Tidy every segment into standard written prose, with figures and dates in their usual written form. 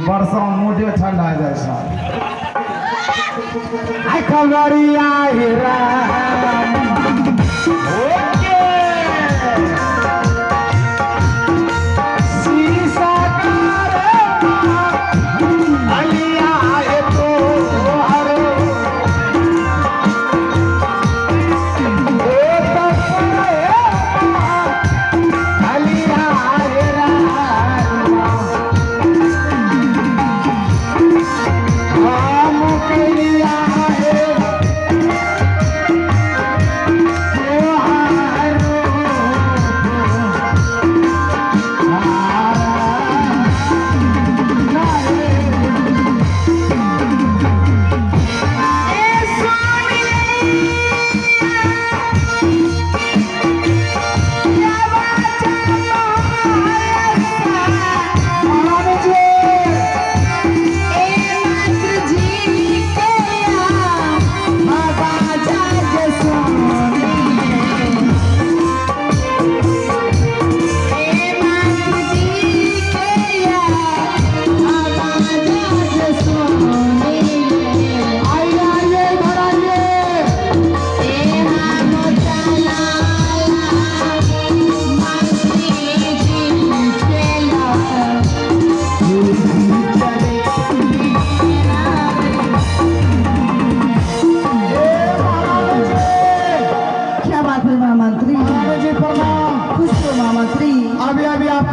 बरसा मुझे ठंडा जैसा आई खबरिया हीरा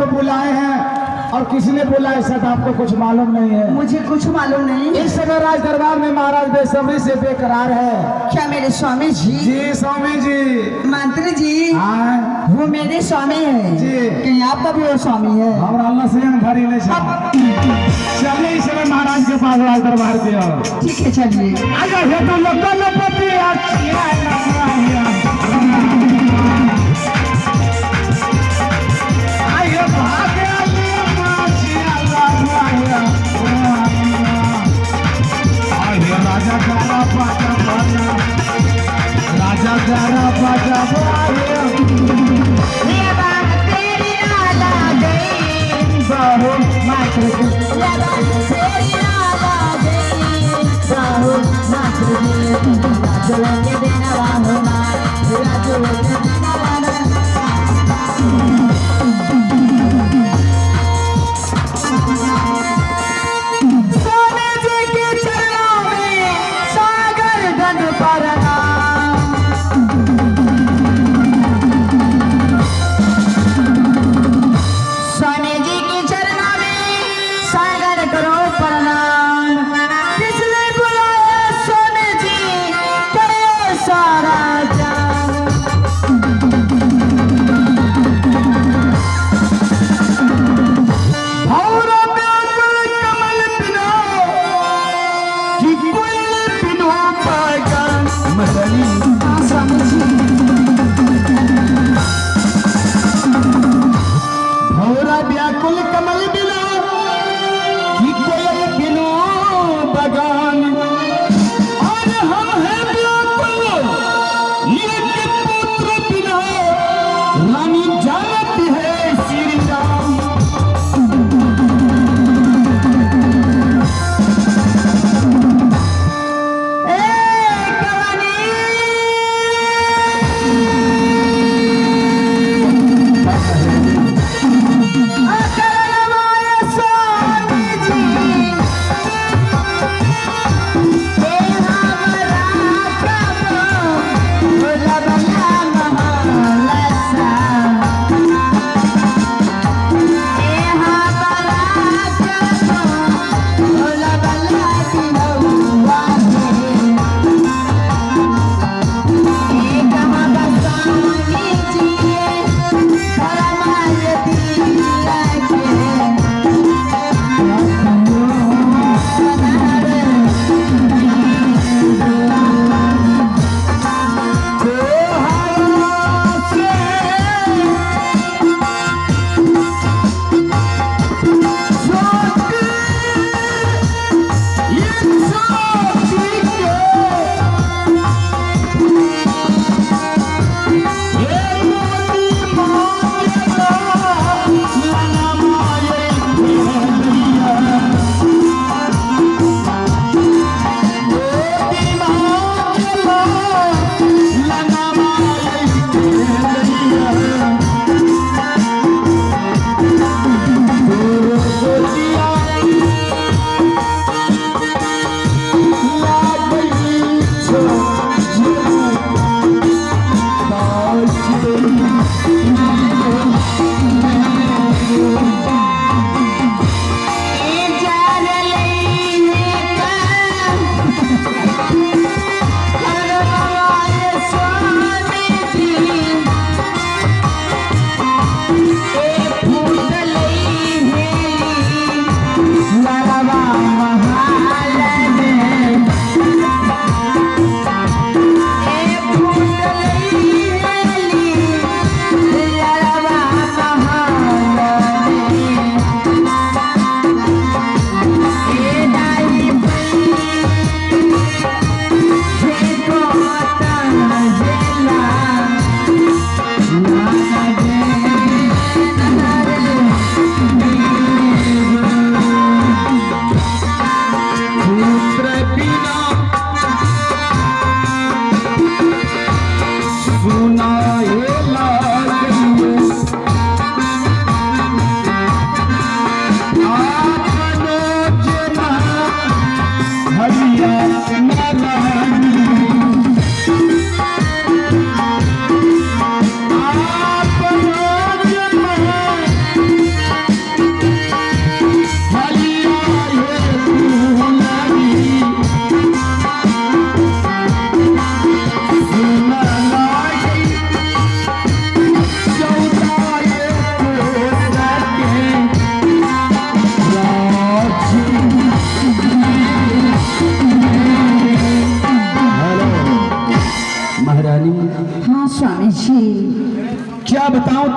बुलाए हैं और किसने बुलाए सर आपको कुछ मालूम नहीं है? मुझे कुछ मालूम नहीं। इस समय राज दरबार में महाराज बेसब्री से बेकरार है। क्या मेरे स्वामी जी? जी स्वामी जी। मंत्री जी हाँ वो मेरे स्वामी है जी। कि आपका भी वो स्वामी है? हमारा अल्लाह से घड़ी नहीं चलिए इस समय महाराज के पास राज दरबार के। ठीक है चलिए। राजा प्यारा पाजा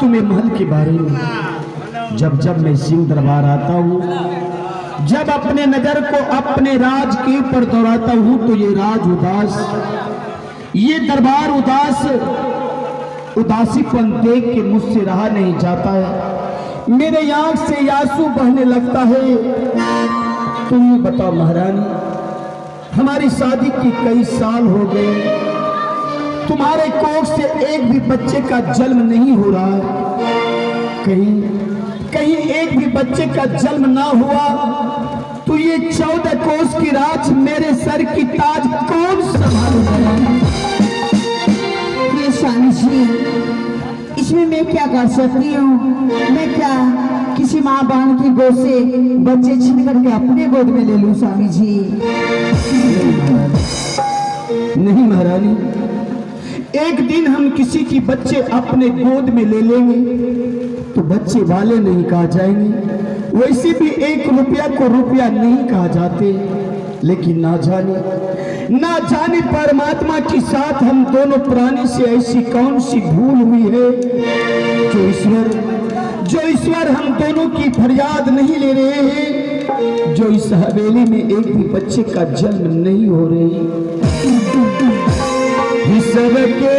तुम्हें महल के बारे में। जब जब मैं सिंह दरबार आता हूँ, जब अपने नजर को अपने राज के ऊपर दौड़ाता हूँ, तो ये राज उदास, ये दरबार उदास, उदासीपन देख के मुझसे रहा नहीं जाता है। मेरे आंख से आंसू बहने लगता है। तुम ही बताओ महारानी, हमारी शादी की कई साल हो गए, तुम्हारे कोख से एक भी बच्चे का जन्म नहीं हो रहा है। कहीं एक भी बच्चे का जन्म ना हुआ तो ये 14 कोस की राज, मेरे सर की ताज कौन संभालेगा? ये स्वामी जी, इसमें मैं क्या कर सकती हूँ? मैं क्या किसी माँ बहन की गोद से बच्चे छीन करके अपने गोद में ले लूँ स्वामी जी? नहीं महारानी, एक दिन हम किसी की बच्चे अपने गोद में ले लेंगे तो बच्चे वाले नहीं कहा जाएंगे। वैसे भी 1 रुपया को रुपया नहीं कहा जाते, लेकिन ना जाने परमात्मा के साथ हम दोनों प्राणी से ऐसी कौन सी भूल हुई है जो ईश्वर हम दोनों की फरियाद नहीं ले रहे हैं, जो इस हवेली में एक भी बच्चे का जन्म नहीं हो रही। ईश्वर के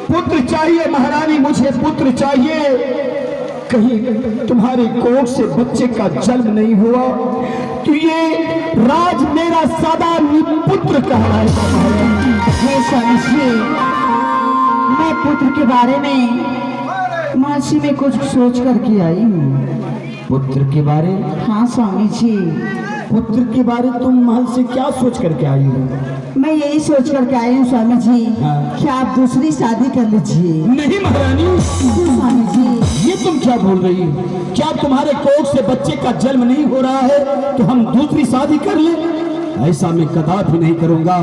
पुत्र चाहिए महारानी, मुझे पुत्र चाहिए। कहीं तुम्हारे कोख से बच्चे का जन्म नहीं हुआ तो ये राज मेरा सदा निपुत्र कहलाएगा। हे स्वामी जी, मैं पुत्र के बारे में मासी में कुछ सोच करके आई हूँ। पुत्र के बारे? हाँ स्वामी जी। पुत्र के बारे तुम महल से क्या सोच करके आई हो? मैं यही सोच करके आई हूँ स्वामी जी। हाँ। कि आप दूसरी शादी कर लीजिए। नहीं महारानी, स्वामी जी, ये तुम क्या बोल रही हो? क्या तुम्हारे कोख से बच्चे का जन्म नहीं हो रहा है तो हम दूसरी शादी कर ले? ऐसा मैं कदापि नहीं करूंगा।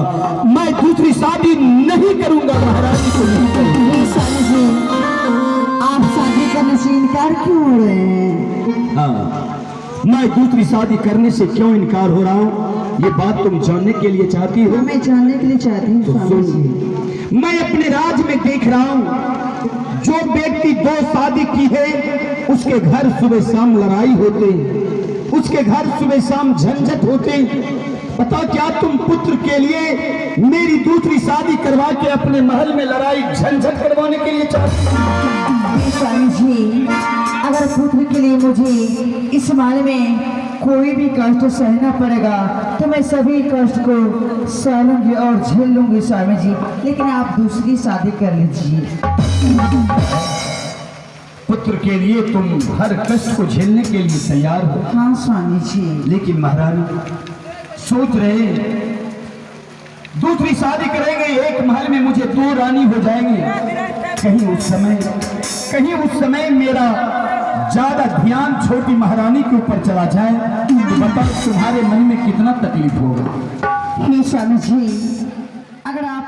मैं दूसरी शादी नहीं करूंगा महारानी को नहीं करूंगा। स्वामी जी, आप शादी करने से इनकार क्यों हो रहे हैं? हाँ, मैं दूसरी शादी करने से क्यों इनकार हो रहा हूँ, ये बात तुम जानने के लिए चाहती हो? मैं जानने के लिए चाहती हूँ तो स्वामी जी। सुन, मैं अपने राज में देख रहा हूँ, जो व्यक्ति 2 शादी की है उसके घर सुबह शाम लड़ाई होते, उसके घर सुबह शाम झंझट होते। पता क्या तुम पुत्र के लिए मेरी दूसरी शादी करवा के अपने महल में लड़ाई झंझट करवाने के लिए चाहती हो? स्वामी जी, अगर पुत्र के लिए मुझे इस महल में कोई भी कष्ट सहना पड़ेगा तो मैं सभी कष्ट को सह लूंगी और झेल लूंगी स्वामी जी, लेकिन आप दूसरी शादी कर लीजिए। पुत्र के लिए तुम हर कष्ट को झेलने के लिए तैयार हो? हाँ स्वामी जी। लेकिन महारानी सोच रहे दूसरी शादी करेंगे, एक महल में मुझे 2 रानी हो जाएंगे। कहीं उस समय मेरा ज्यादा ध्यान छोटी महारानी के ऊपर चला जाए तो बताओ तुम्हारे मन में कितना तकलीफ होगा। हे स्वामी जी, अगर आप